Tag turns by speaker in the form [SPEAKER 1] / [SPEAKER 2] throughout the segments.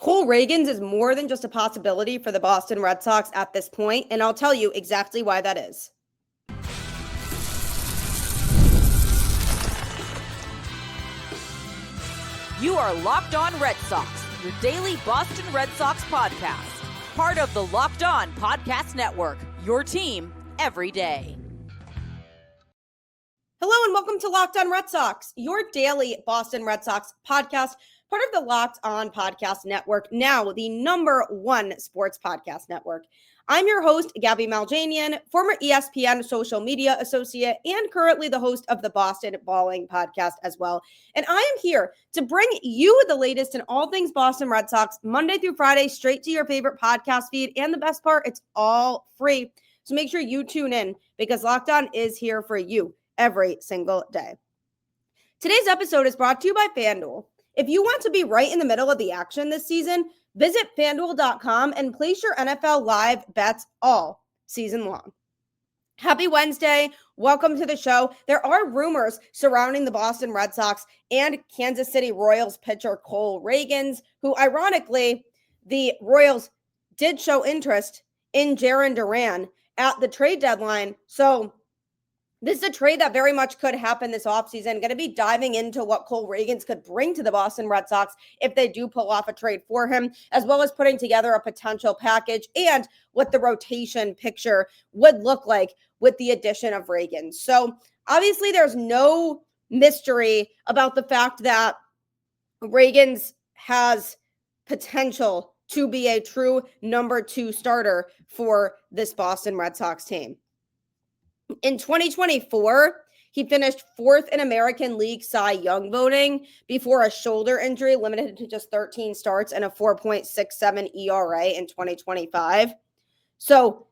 [SPEAKER 1] Cole Ragans is more than just a possibility for the Boston Red Sox at this point, and I'll tell you exactly why that is.
[SPEAKER 2] You are Locked On Red Sox, your daily Boston Red Sox podcast. Part of the Locked On Podcast Network, your team every day.
[SPEAKER 1] Hello and welcome to Locked On Red Sox, your daily Boston Red Sox podcast, part of the Locked On Podcast Network, now the #1 sports podcast network. I'm your host, Gabby Maljanian, former ESPN social media associate and currently the host of the Boston Balling podcast as well. And I am here to bring you the latest in all things Boston Red Sox, Monday through Friday, straight to your favorite podcast feed. And the best part, it's all free. So make sure you tune in because Locked On is here for you every single day. Today's episode is brought to you by FanDuel. If you want to be right in the middle of the action this season, visit FanDuel.com and place your NFL live bets all season long. Happy Wednesday. Welcome to the show. There are rumors surrounding the Boston Red Sox and Kansas City Royals pitcher Cole Ragans, who ironically, the Royals did show interest in Jarren Duran at the trade deadline. So this is a trade that very much could happen this offseason. Going to be diving into what Cole Ragans could bring to the Boston Red Sox if they do pull off a trade for him, as well as putting together a potential package and what the rotation picture would look like with the addition of Ragans. So obviously there's no mystery about the fact that Ragans has potential to be a true #2 starter for this Boston Red Sox team. In 2024, he finished 4th in American League Cy Young voting before a shoulder injury limited to just 13 starts and a 4.67 ERA in 2025. So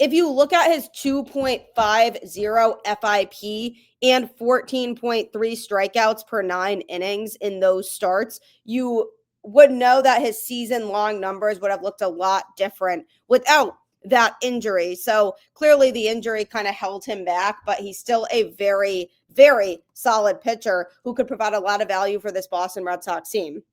[SPEAKER 1] if you look at his 2.50 FIP and 14.3 strikeouts per 9 innings in those starts, you would know that his season-long numbers would have looked a lot different without that injury. So clearly the injury kind of held him back, but he's still a very, very solid pitcher who could provide a lot of value for this Boston Red Sox team.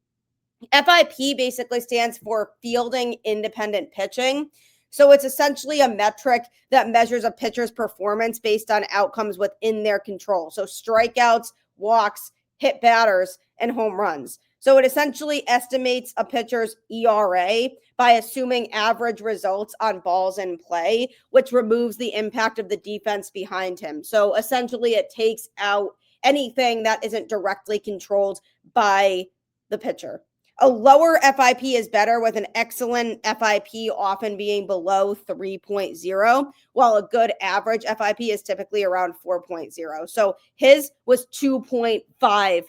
[SPEAKER 1] FIP basically stands for fielding independent pitching. So it's essentially a metric that measures a pitcher's performance based on outcomes within their control. So strikeouts, walks, hit batters, and home runs. So it essentially estimates a pitcher's ERA by assuming average results on balls in play, which removes the impact of the defense behind him. So essentially it takes out anything that isn't directly controlled by the pitcher. A lower FIP is better, with an excellent FIP often being below 3.0, while a good average FIP is typically around 4.0. So his was 2.50.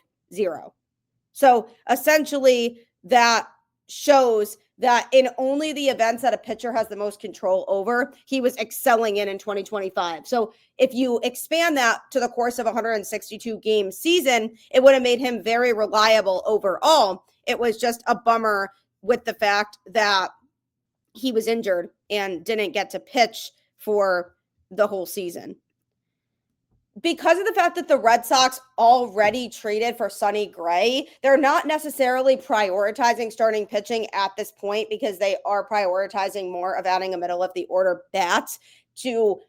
[SPEAKER 1] So essentially that shows that in only the events that a pitcher has the most control over, he was excelling in 2025. So if you expand that to the course of a 162 game season, it would have made him very reliable overall. It was just a bummer with the fact that he was injured and didn't get to pitch for the whole season. Because of the fact that the Red Sox already traded for Sonny Gray, they're not necessarily prioritizing starting pitching at this point because they are prioritizing more of adding a middle of the order bat to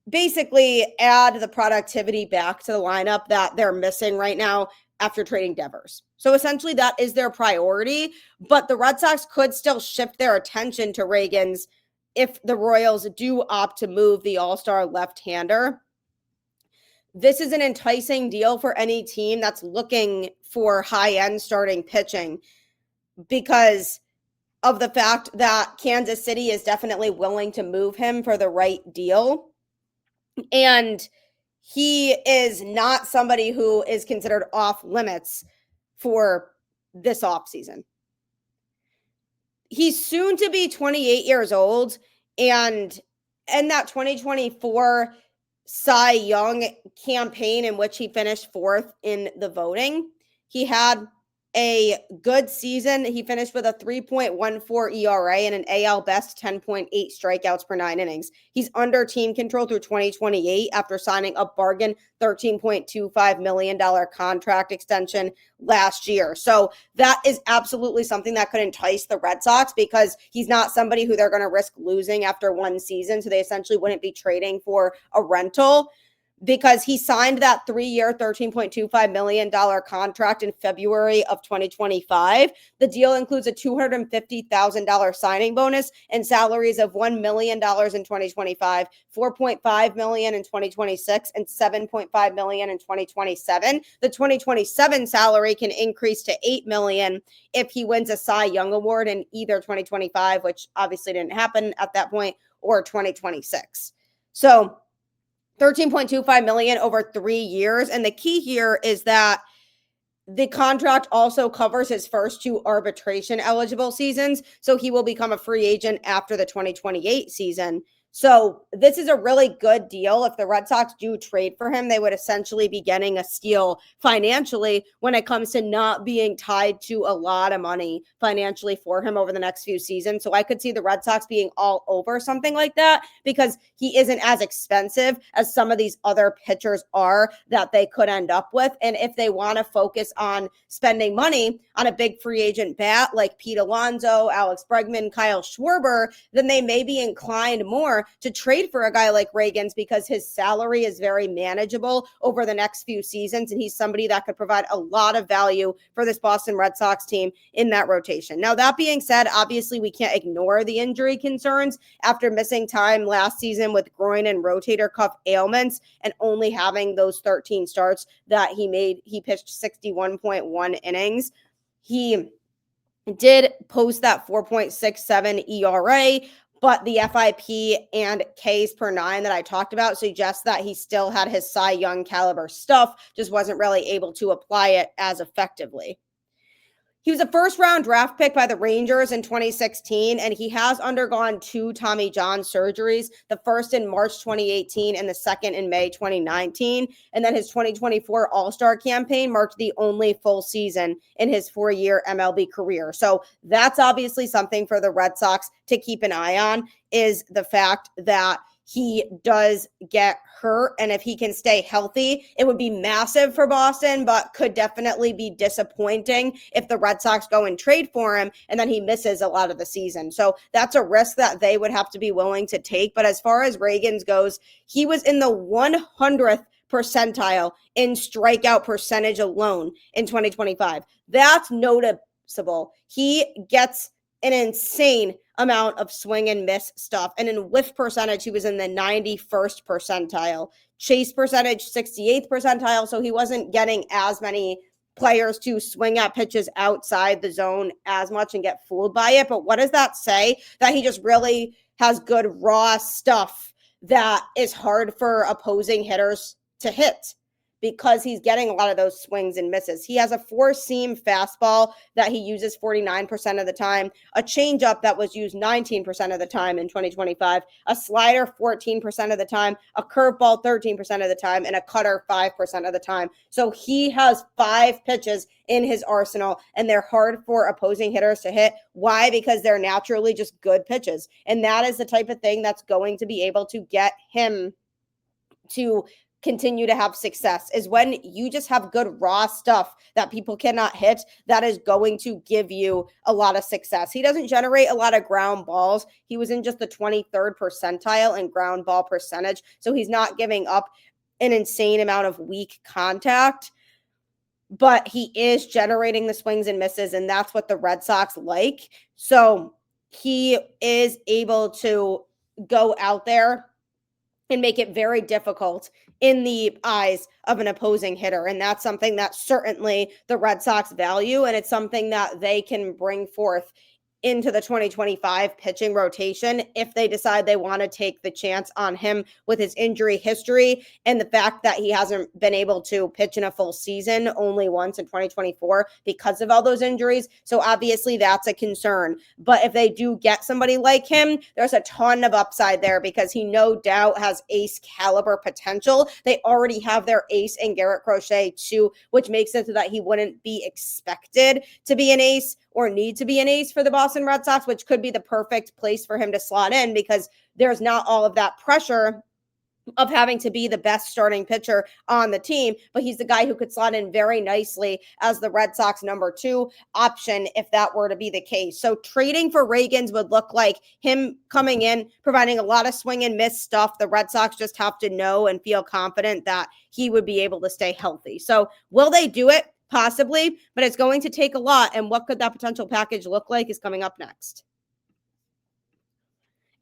[SPEAKER 1] basically add the productivity back to the lineup that they're missing right now after trading Devers. So essentially that is their priority, but the Red Sox could still shift their attention to Ragans if the Royals do opt to move the all-star left-hander. This is an enticing deal for any team that's looking for high-end starting pitching because of the fact that Kansas City is definitely willing to move him for the right deal. And he is not somebody who is considered off limits for this offseason. He's soon to be 28 years old, and in that 2024 Cy Young campaign in which he finished 4th in the voting, he had a good season. He finished with a 3.14 ERA and an AL best 10.8 strikeouts per 9 innings. He's under team control through 2028 after signing a bargain $13.25 million contract extension last year. So that is absolutely something that could entice the Red Sox because he's not somebody who they're going to risk losing after one season. So they essentially wouldn't be trading for a rental, because he signed that 3-year, $13.25 million contract in February of 2025. The deal includes a $250,000 signing bonus and salaries of $1 million in 2025, $4.5 million in 2026, and $7.5 million in 2027. The 2027 salary can increase to $8 million if he wins a Cy Young Award in either 2025, which obviously didn't happen at that point, or 2026. So $13.25 million over 3 years. And the key here is that the contract also covers his first 2 arbitration eligible seasons. So he will become a free agent after the 2028 season. So this is a really good deal. If the Red Sox do trade for him, they would essentially be getting a steal financially when it comes to not being tied to a lot of money financially for him over the next few seasons. So I could see the Red Sox being all over something like that because he isn't as expensive as some of these other pitchers are that they could end up with. And if they want to focus on spending money on a big free agent bat like Pete Alonso, Alex Bregman, Kyle Schwarber, then they may be inclined more to trade for a guy like Ragans because his salary is very manageable over the next few seasons. And he's somebody that could provide a lot of value for this Boston Red Sox team in that rotation. Now, that being said, obviously we can't ignore the injury concerns after missing time last season with groin and rotator cuff ailments and only having those 13 starts that he made. He pitched 61.1 innings. He did post that 4.67 ERA, but the FIP and Ks per 9 that I talked about suggests that he still had his Cy Young caliber stuff, just wasn't really able to apply it as effectively. He was a first-round draft pick by the Rangers in 2016, and he has undergone 2 Tommy John surgeries, the first in March 2018 and the second in May 2019. And then his 2024 All-Star campaign marked the only full season in his 4-year MLB career. So that's obviously something for the Red Sox to keep an eye on, is the fact that he does get hurt. And if he can stay healthy, it would be massive for Boston, but could definitely be disappointing if the Red Sox go and trade for him and then he misses a lot of the season. So that's a risk that they would have to be willing to take. But as far as Ragans goes, he was in the 100th percentile in strikeout percentage alone in 2025. That's noticeable. He gets an insane amount of swing and miss stuff. And in whiff percentage, he was in the 91st percentile. Chase percentage, 68th percentile. So he wasn't getting as many players to swing at pitches outside the zone as much and get fooled by it. But what does that say? That he just really has good raw stuff that is hard for opposing hitters to hit, because he's getting a lot of those swings and misses. He has a 4-seam fastball that he uses 49% of the time, a changeup that was used 19% of the time in 2025, a slider 14% of the time, a curveball 13% of the time, and a cutter 5% of the time. So he has 5 pitches in his arsenal, and they're hard for opposing hitters to hit. Why? Because they're naturally just good pitches. And that is the type of thing that's going to be able to get him to continue to have success, is when you just have good raw stuff that people cannot hit. That is going to give you a lot of success. He doesn't generate a lot of ground balls. He was in just the 23rd percentile in ground ball percentage. So he's not giving up an insane amount of weak contact, but he is generating the swings and misses, and that's what the Red Sox like. So he is able to go out there and make it very difficult in the eyes of an opposing hitter. And that's something that certainly the Red Sox value, and it's something that they can bring forth into the 2025 pitching rotation if they decide they want to take the chance on him with his injury history and the fact that he hasn't been able to pitch in a full season only once in 2024 because of all those injuries. So obviously that's a concern. But if they do get somebody like him, there's a ton of upside there because he no doubt has ace caliber potential. They already have their ace in Garrett Crochet too, which makes it so that he wouldn't be expected to be an ace or need to be an ace for the Boston Red Sox, which could be the perfect place for him to slot in because there's not all of that pressure of having to be the best starting pitcher on the team, but he's the guy who could slot in very nicely as the Red Sox number 2 option if that were to be the case. So trading for Ragans would look like him coming in, providing a lot of swing and miss stuff. The Red Sox just have to know and feel confident that he would be able to stay healthy. So will they do it? Possibly, but it's going to take a lot. And what could that potential package look like is coming up next.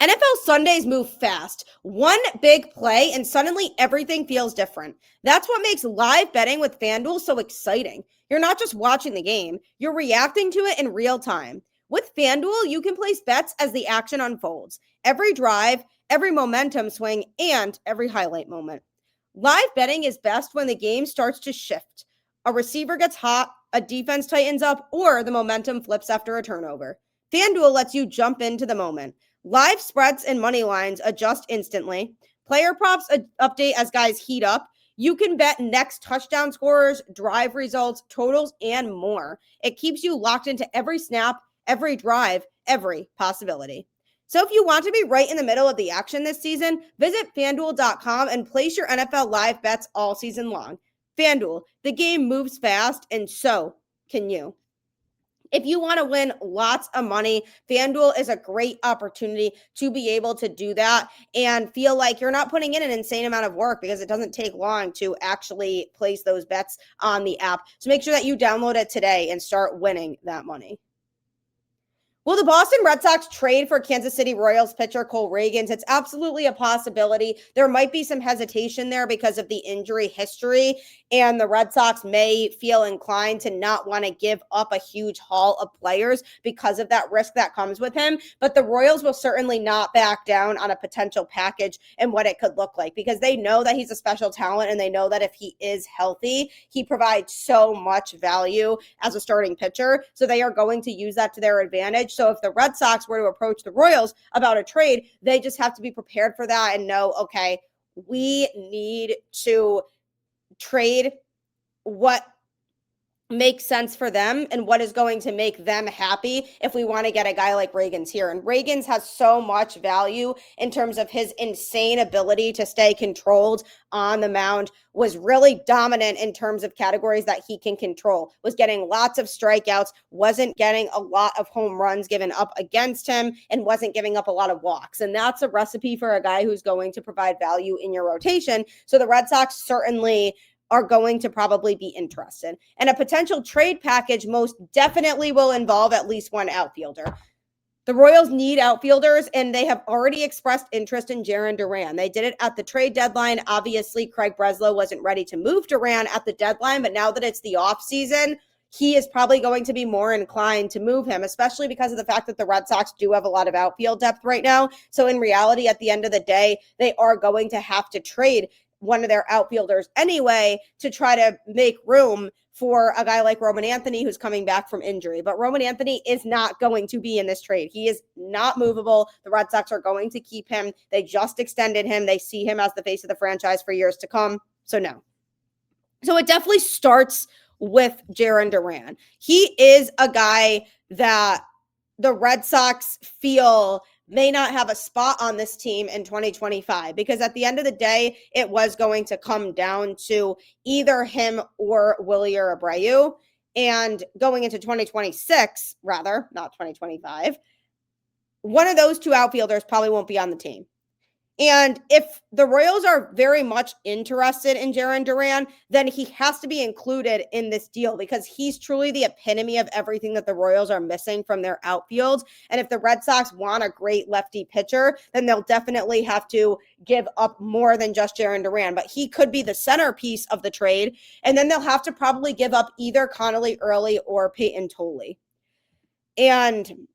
[SPEAKER 1] NFL Sundays move fast. One big play and suddenly everything feels different. That's what makes live betting with FanDuel so exciting. You're not just watching the game, you're reacting to it in real time. With FanDuel, you can place bets as the action unfolds. Every drive, every momentum swing, and every highlight moment. Live betting is best when the game starts to shift. A receiver gets hot, a defense tightens up, or the momentum flips after a turnover. FanDuel lets you jump into the moment. Live spreads and money lines adjust instantly. Player props update as guys heat up. You can bet next touchdown scorers, drive results, totals, and more. It keeps you locked into every snap, every drive, every possibility. So if you want to be right in the middle of the action this season, visit FanDuel.com and place your NFL live bets all season long. FanDuel, the game moves fast, and so can you. If you want to win lots of money, FanDuel is a great opportunity to be able to do that and feel like you're not putting in an insane amount of work because it doesn't take long to actually place those bets on the app. So make sure that you download it today and start winning that money. Will the Boston Red Sox trade for Kansas City Royals pitcher Cole Ragans? It's absolutely a possibility. There might be some hesitation there because of the injury history, and the Red Sox may feel inclined to not want to give up a huge haul of players because of that risk that comes with him. But the Royals will certainly not back down on a potential package and what it could look like because they know that he's a special talent and they know that if he is healthy, he provides so much value as a starting pitcher. So they are going to use that to their advantage. So if the Red Sox were to approach the Royals about a trade, they just have to be prepared for that and know, okay, we need to trade what makes sense for them and what is going to make them happy if we want to get a guy like Ragans here. And Ragans has so much value in terms of his insane ability to stay controlled on the mound, was really dominant in terms of categories that he can control, was getting lots of strikeouts, wasn't getting a lot of home runs given up against him, and wasn't giving up a lot of walks. And that's a recipe for a guy who's going to provide value in your rotation. So the Red Sox certainly are going to probably be interested. And a potential trade package most definitely will involve at least one outfielder. The Royals need outfielders, and they have already expressed interest in Jarren Duran. They did it at the trade deadline. Obviously, Craig Breslow wasn't ready to move Duran at the deadline, but now that it's the offseason, he is probably going to be more inclined to move him, especially because of the fact that the Red Sox do have a lot of outfield depth right now. So in reality, at the end of the day, they are going to have to trade one of their outfielders anyway to try to make room for a guy like Roman Anthony who's coming back from injury. But Roman Anthony is not going to be in this trade. He is not movable. The Red Sox are going to keep him. They just extended him. They see him as the face of the franchise for years to come. So no. So it definitely starts with Jarren Duran. He is a guy that the Red Sox feel may not have a spot on this team in 2025 because at the end of the day, it was going to come down to either him or Willie or Abreu. And going into 2026, rather, not 2025, one of those two outfielders probably won't be on the team. And if the Royals are very much interested in Jarren Duran, then he has to be included in this deal because he's truly the epitome of everything that the Royals are missing from their outfield. And if the Red Sox want a great lefty pitcher, then they'll definitely have to give up more than just Jarren Duran. But he could be the centerpiece of the trade. And then they'll have to probably give up either Connelly Early or Payton Tolle. And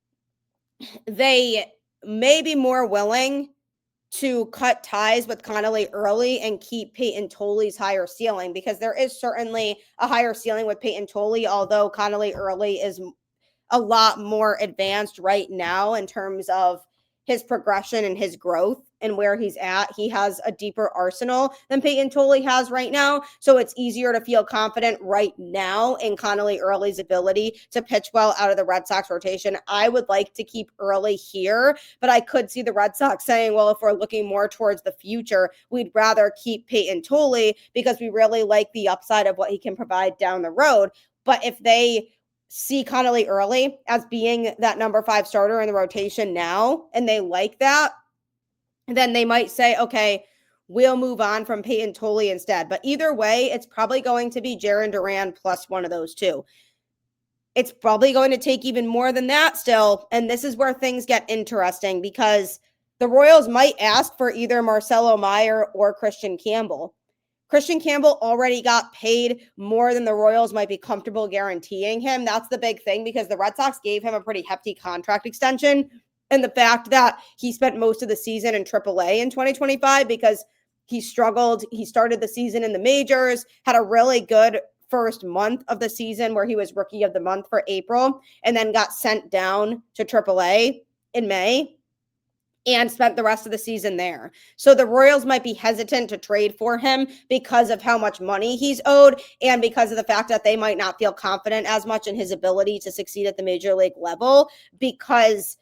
[SPEAKER 1] they may be more willing to cut ties with Connelly Early and keep Payton Tolle's higher ceiling, because there is certainly a higher ceiling with Payton Tolle, although Connelly Early is a lot more advanced right now in terms of his progression and his growth and where he's at. He has a deeper arsenal than Payton Tolle has right now. So it's easier to feel confident right now in Connelly Early's ability to pitch well out of the Red Sox rotation. I would like to keep Early here, but I could see the Red Sox saying, well, if we're looking more towards the future, we'd rather keep Payton Tolle because we really like the upside of what he can provide down the road. But if they see Connelly Early as being that number 5 starter in the rotation now, and they like that, then they might say, okay, we'll move on from Payton Tolle instead. But either way, it's probably going to be Jarren Duran plus one of those two. It's probably going to take even more than that still. And this is where things get interesting, because the Royals might ask for either Marcelo Meyer or Christian Campbell. Christian Campbell already got paid more than the Royals might be comfortable guaranteeing him. That's the big thing, because the Red Sox gave him a pretty hefty contract extension. And the fact that he spent most of the season in AAA in 2025 because he struggled. He started the season in the majors, had a really good first month of the season where he was rookie of the month for April, and then got sent down to AAA in May and spent the rest of the season there. So the Royals might be hesitant to trade for him because of how much money he's owed, and because of the fact that they might not feel confident as much in his ability to succeed at the major league level, because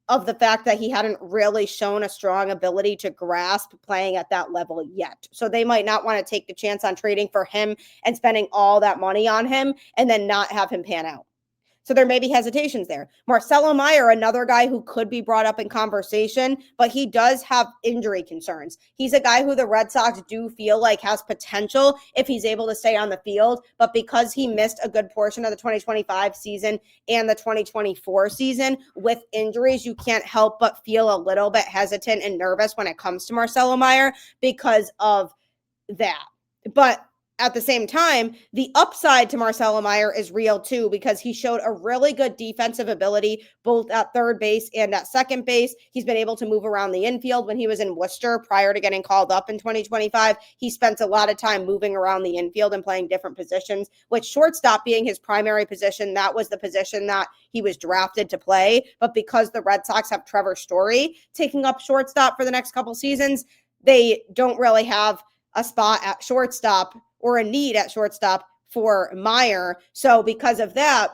[SPEAKER 1] of the fact that he hadn't really shown a strong ability to grasp playing at that level yet. So they might not want to take the chance on trading for him and spending all that money on him and then not have him pan out. So there may be hesitations there. Marcelo Meyer, another guy who could be brought up in conversation, but he does have injury concerns. He's a guy who the Red Sox do feel like has potential if he's able to stay on the field, but because he missed a good portion of the 2025 season and the 2024 season with injuries, you can't help but feel a little bit hesitant and nervous when it comes to Marcelo Meyer because of that. But at the same time, the upside to Marcelo Meyer is real too, because he showed a really good defensive ability both at third base and at second base. He's been able to move around the infield. When he was in Worcester prior to getting called up in 2025, he spent a lot of time moving around the infield and playing different positions, with shortstop being his primary position. That was the position that he was drafted to play. But because the Red Sox have Trevor Story taking up shortstop for the next couple seasons, they don't really have a spot at shortstop or a need at shortstop for Meyer. So because of that,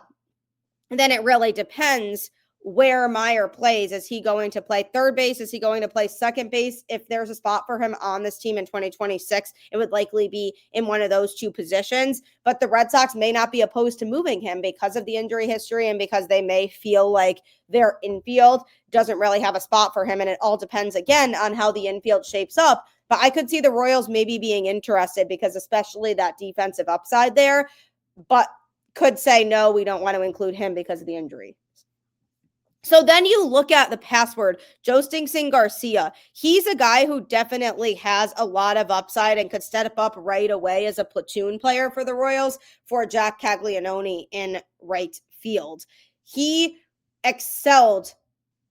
[SPEAKER 1] then it really depends where Meyer plays. Is he going to play third base? Is he going to play second base? If there's a spot for him on this team in 2026, it would likely be in one of those two positions. But the Red Sox may not be opposed to moving him because of the injury history and because they may feel like their infield doesn't really have a spot for him. And it all depends, again, on how the infield shapes up. But I could see the Royals maybe being interested, because especially that defensive upside there, but could say, no, we don't want to include him because of the injury. So then you look at the password, Joe Stinson Garcia. He's a guy who definitely has a lot of upside and could step up right away as a platoon player for the Royals for Jack Caglianone in right field. He excelled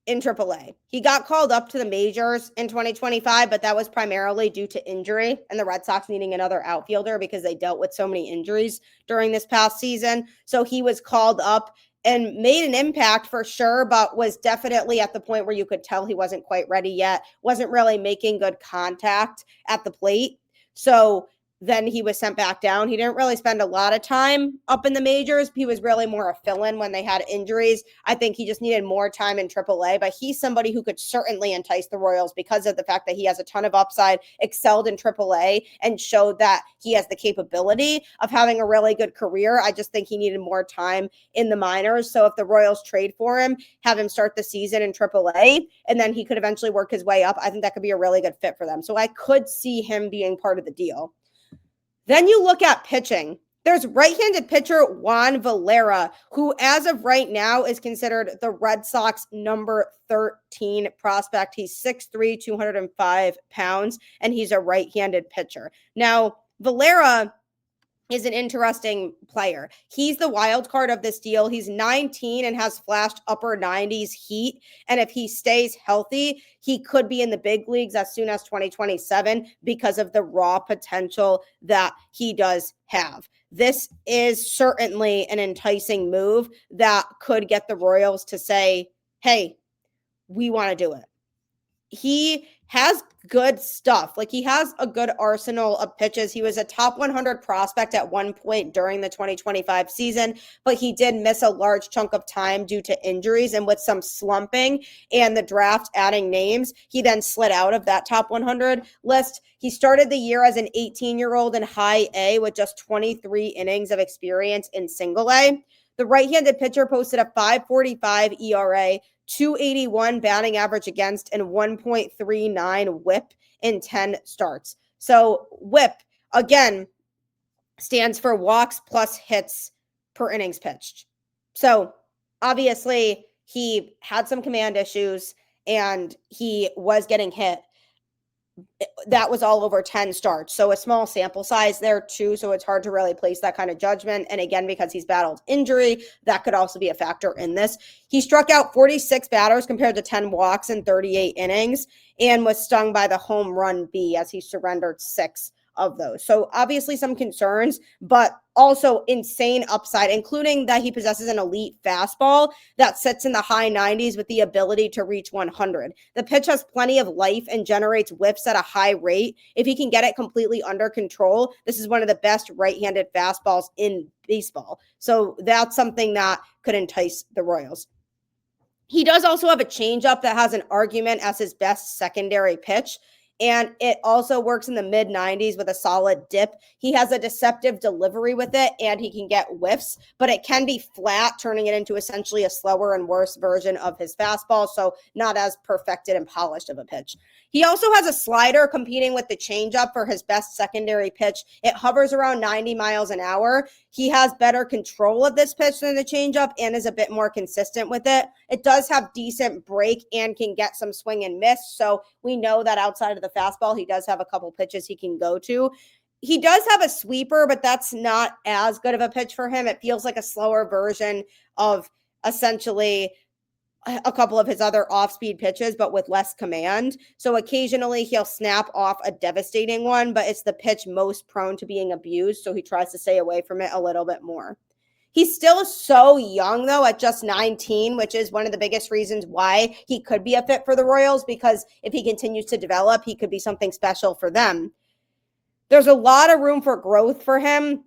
[SPEAKER 1] in AAA. He got called up to the majors in 2025, but that was primarily due to injury and the Red Sox needing another outfielder because they dealt with so many injuries during this past season. So he was called up and made an impact for sure, but was definitely at the point where you could tell he wasn't quite ready yet, wasn't really making good contact at the plate. So then he was sent back down. He didn't really spend a lot of time up in the majors. He was really more a fill-in when they had injuries. I think he just needed more time in AAA, but he's somebody who could certainly entice the Royals because of the fact that he has a ton of upside, excelled in AAA, and showed that he has the capability of having a really good career. I just think he needed more time in the minors. So if the Royals trade for him, have him start the season in AAA, and then he could eventually work his way up, I think that could be a really good fit for them. So I could see him being part of the deal. Then you look at pitching. There's right-handed pitcher Juan Valera, who as of right now is considered the Red Sox number 13 prospect. He's 6'3", 205 pounds, and he's a right-handed pitcher. Now, Valera is an interesting player. He's the wild card of this deal. He's 19 and has flashed upper 90s heat. And if he stays healthy, he could be in the big leagues as soon as 2027 because of the raw potential that he does have. This is certainly an enticing move that could get the Royals to say, hey, we want to do it. He has good stuff. Like, he has a good arsenal of pitches. He was a top 100 prospect at one point during the 2025 season, but he did miss a large chunk of time due to injuries. And with some slumping and the draft adding names, he then slid out of that top 100 list. He started the year as an 18-year-old in high A with just 23 innings of experience in single A. The right-handed pitcher posted a 5.45 ERA, 281 batting average against, and 1.39 whip in 10 starts. So whip, again, stands for walks plus hits per innings pitched. So obviously he had some command issues and he was getting hit. That was all over 10 starts. So a small sample size there too. So it's hard to really place that kind of judgment. And again, because he's battled injury, that could also be a factor in this. He struck out 46 batters compared to 10 walks in 38 innings and was stung by the home run bee as he surrendered 6 of those. So obviously some concerns, but also insane upside, including that he possesses an elite fastball that sits in the high 90s with the ability to reach 100. The pitch has plenty of life and generates whiffs at a high rate. If he can get it completely under control, this is one of the best right-handed fastballs in baseball. So that's something that could entice the Royals. He does also have a changeup that has an argument as his best secondary pitch. And it also works in the mid 90s with a solid dip. He has a deceptive delivery with it and he can get whiffs, but it can be flat, turning it into essentially a slower and worse version of his fastball. So not as perfected and polished of a pitch. He also has a slider competing with the changeup for his best secondary pitch. It hovers around 90 miles an hour. He has better control of this pitch than the changeup and is a bit more consistent with it. It does have decent break and can get some swing and miss. So we know that outside of the fastball, he does have a couple pitches he can go to. He does have a sweeper, but that's not as good of a pitch for him. It feels like a slower version of essentially a couple of his other off-speed pitches, but with less command. So occasionally he'll snap off a devastating one, but it's the pitch most prone to being abused. So he tries to stay away from it a little bit more. He's still so young, though, at just 19, which is one of the biggest reasons why he could be a fit for the Royals, because if he continues to develop, he could be something special for them. There's a lot of room for growth for him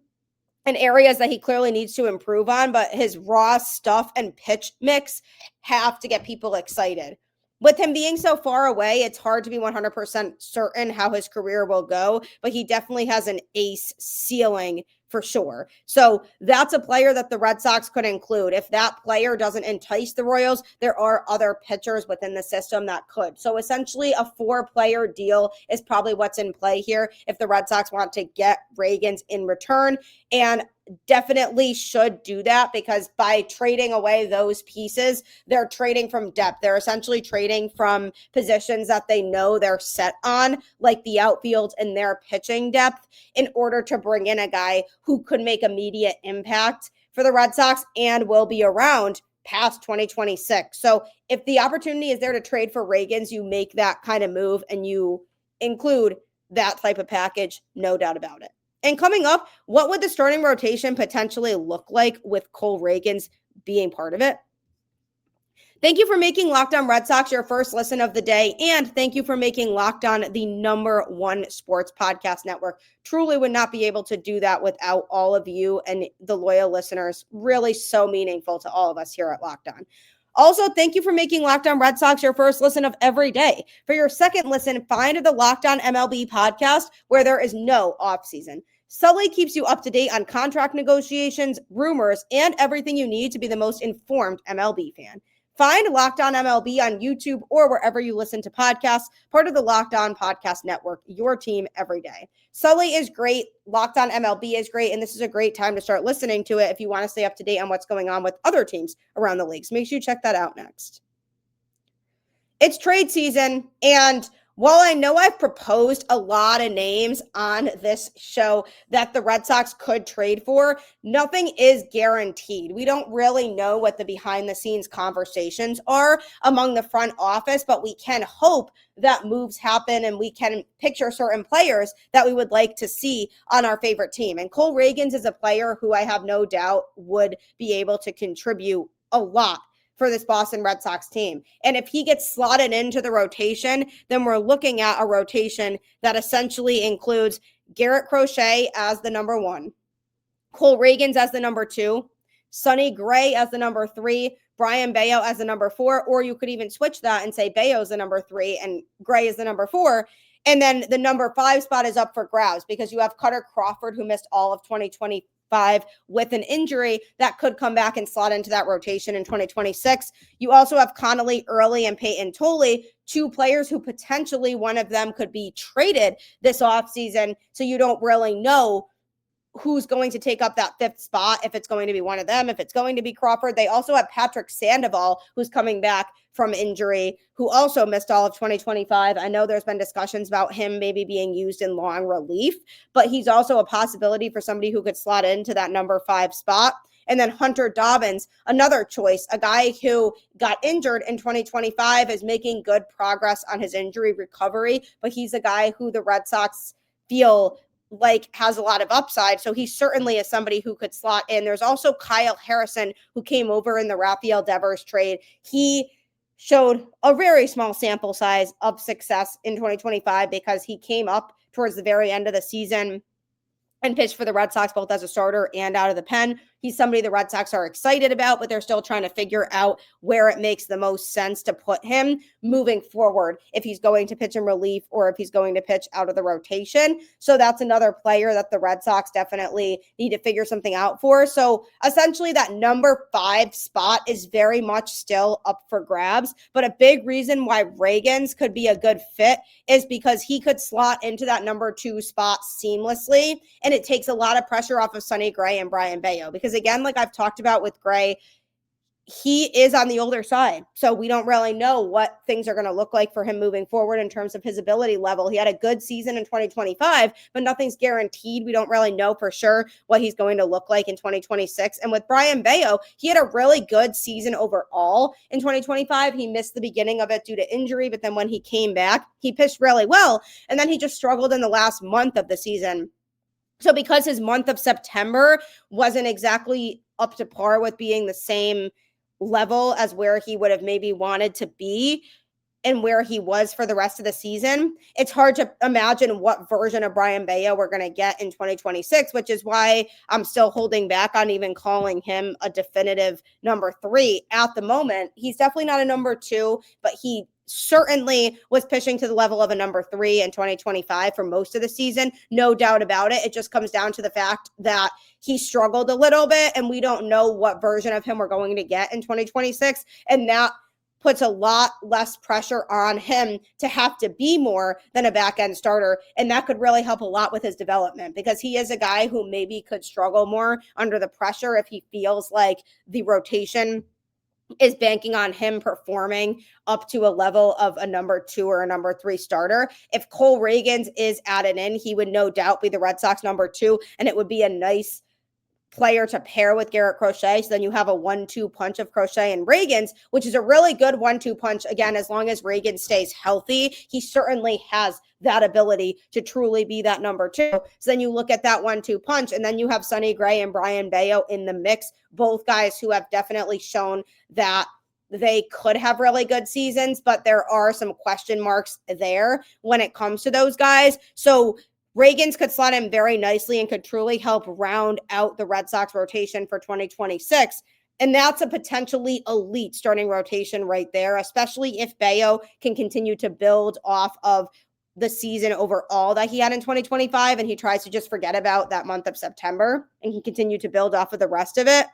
[SPEAKER 1] in areas that he clearly needs to improve on, but his raw stuff and pitch mix have to get people excited. With him being so far away, it's hard to be 100% certain how his career will go, but he definitely has an ace ceiling for sure. So that's a player that the Red Sox could include. If that player doesn't entice the Royals, there are other pitchers within the system that could. So essentially a 4-player deal is probably what's in play here if the Red Sox want to get Ragans in return, and definitely should do that, because by trading away those pieces, they're trading from depth. They're essentially trading from positions that they know they're set on, like the outfield and their pitching depth, in order to bring in a guy who could make immediate impact for the Red Sox and will be around past 2026. So if the opportunity is there to trade for Ragans, you make that kind of move and you include that type of package, no doubt about it. And coming up, what would the starting rotation potentially look like with Cole Ragans being part of it? Thank you for making Locked On Red Sox your first listen of the day, and thank you for making Locked On the #1 sports podcast network. Truly would not be able to do that without all of you and the loyal listeners. Really so meaningful to all of us here at Locked On. Also, thank you for making Locked On Red Sox your first listen of every day. For your second listen, find the Locked On MLB podcast, where there is no offseason. Sully keeps you up to date on contract negotiations, rumors, and everything you need to be the most informed MLB fan. Find Locked On MLB on YouTube or wherever you listen to podcasts, part of the Locked On Podcast Network, your team every day. Sully is great. Locked On MLB is great. And this is a great time to start listening to it if you want to stay up to date on what's going on with other teams around the league. So make sure you check that out next. It's trade season, and While I know I've proposed a lot of names on this show that the Red Sox could trade for, nothing is guaranteed. We don't really know what the behind the scenes conversations are among the front office, but we can hope that moves happen and we can picture certain players that we would like to see on our favorite team. And Cole Ragans is a player who I have no doubt would be able to contribute a lot for this Boston Red Sox team. And if he gets slotted into the rotation, then we're looking at a rotation that essentially includes Garrett Crochet as the number 1, Cole Ragans as the number 2, Sonny Gray as the number 3, Brayan Bello as the number 4, or you could even switch that and say Bello's the number 3 and Gray is the number 4. And then the number 5 spot is up for grabs because you have Cutter Crawford, who missed all of 2025 with an injury that could come back and slot into that rotation in 2026. You also have Connelly Early and Payton Tolle, 2 players who potentially one of them could be traded this offseason. So you don't really know who's going to take up that 5th spot, if it's going to be one of them, if it's going to be Crawford. They also have Patrick Sandoval, who's coming back from injury, who also missed all of 2025. I know there's been discussions about him maybe being used in long relief, but he's also a possibility for somebody who could slot into that number 5 spot. And then Hunter Dobbins, another choice, a guy who got injured in 2025, is making good progress on his injury recovery, but he's a guy who the Red Sox feel like has a lot of upside. So he certainly is somebody who could slot in. There's also Kyle Harrison, who came over in the Rafael Devers trade. He showed a very small sample size of success in 2025 because he came up towards the very end of the season and pitched for the Red Sox both as a starter and out of the pen. He's somebody the Red Sox are excited about, but they're still trying to figure out where it makes the most sense to put him moving forward, if he's going to pitch in relief or if he's going to pitch out of the rotation. So that's another player that the Red Sox definitely need to figure something out for. So essentially that number 5 spot is very much still up for grabs, but a big reason why Ragans could be a good fit is because he could slot into that number 2 spot seamlessly, and it takes a lot of pressure off of Sonny Gray and Brayan Bello. Because again, like I've talked about with Gray, he is on the older side. So we don't really know what things are going to look like for him moving forward in terms of his ability level. He had a good season in 2025, but nothing's guaranteed. We don't really know for sure what he's going to look like in 2026. And with Brayan Bello, he had a really good season overall in 2025. He missed the beginning of it due to injury, but then when he came back, he pitched really well. And then he just struggled in the last month of the season. So because his month of September wasn't exactly up to par with being the same level as where he would have maybe wanted to be and where he was for the rest of the season, it's hard to imagine what version of Brayan Bello we're going to get in 2026, which is why I'm still holding back on even calling him a definitive number 3 at the moment. He's definitely not a number 2, but he certainly was pitching to the level of a number 3 in 2025 for most of the season. No doubt about it. It just comes down to the fact that he struggled a little bit, and we don't know what version of him we're going to get in 2026. And that puts a lot less pressure on him to have to be more than a back-end starter. And that could really help a lot with his development, because he is a guy who maybe could struggle more under the pressure if he feels like the rotation is banking on him performing up to a level of a number 2 or a number 3 starter. If Cole Ragans is added in, he would no doubt be the Red Sox number 2, and it would be a nice player to pair with Garrett Crochet. So then you have a 1-2 punch of Crochet and Ragans, which is a really good 1-2 punch. Again, as long as Ragans stays healthy, he certainly has that ability to truly be that number 2. So then you look at that 1-2 punch, and then you have Sonny Gray and Brayan Bello in the mix, both guys who have definitely shown that they could have really good seasons, but there are some question marks there when it comes to those guys. So Ragans could slot in very nicely and could truly help round out the Red Sox rotation for 2026. And that's a potentially elite starting rotation right there, especially if Bello can continue to build off of the season overall that he had in 2025, and he tries to just forget about that month of September and he continued to build off of the rest of it.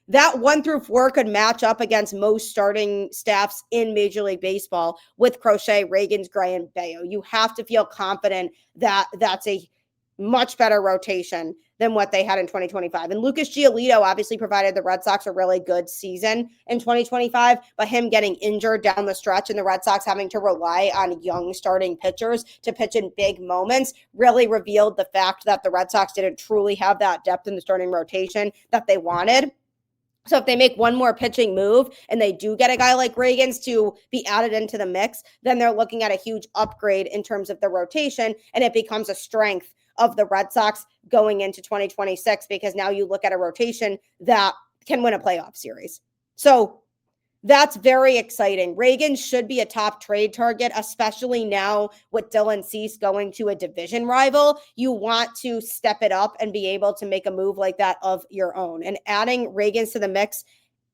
[SPEAKER 1] That 1 through 4 could match up against most starting staffs in Major League Baseball with Crochet, Ragans, Gray, and Bello. You have to feel confident that that's a much better rotation than what they had in 2025. And Lucas Giolito obviously provided the Red Sox a really good season in 2025, but him getting injured down the stretch and the Red Sox having to rely on young starting pitchers to pitch in big moments really revealed the fact that the Red Sox didn't truly have that depth in the starting rotation that they wanted. So if they make one more pitching move and they do get a guy like Ragans to be added into the mix, then they're looking at a huge upgrade in terms of the rotation, and it becomes a strength of the Red Sox going into 2026 because now you look at a rotation that can win a playoff series. So that's very exciting. Ragans should be a top trade target, especially now with Dylan Cease going to a division rival. You want to step it up and be able to make a move like that of your own. And adding Ragans to the mix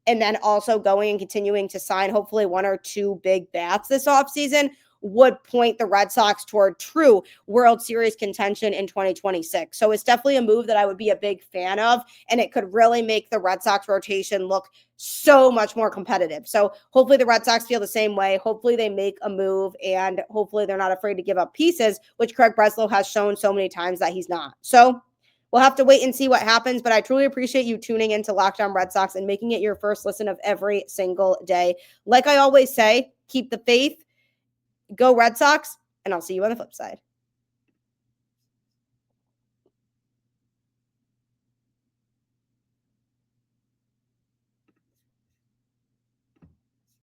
[SPEAKER 1] and then also going and continuing to sign hopefully one or two big bats this offseason would point the Red Sox toward true World Series contention in 2026. So it's definitely a move that I would be a big fan of, and it could really make the Red Sox rotation look so much more competitive. So hopefully the Red Sox feel the same way. Hopefully they make a move, and hopefully they're not afraid to give up pieces, which Craig Breslow has shown so many times that he's not. So we'll have to wait and see what happens, but I truly appreciate you tuning into Locked On Red Sox and making it your first listen of every single day. Like I always say, keep the faith, go Red Sox, and I'll see you on the flip side.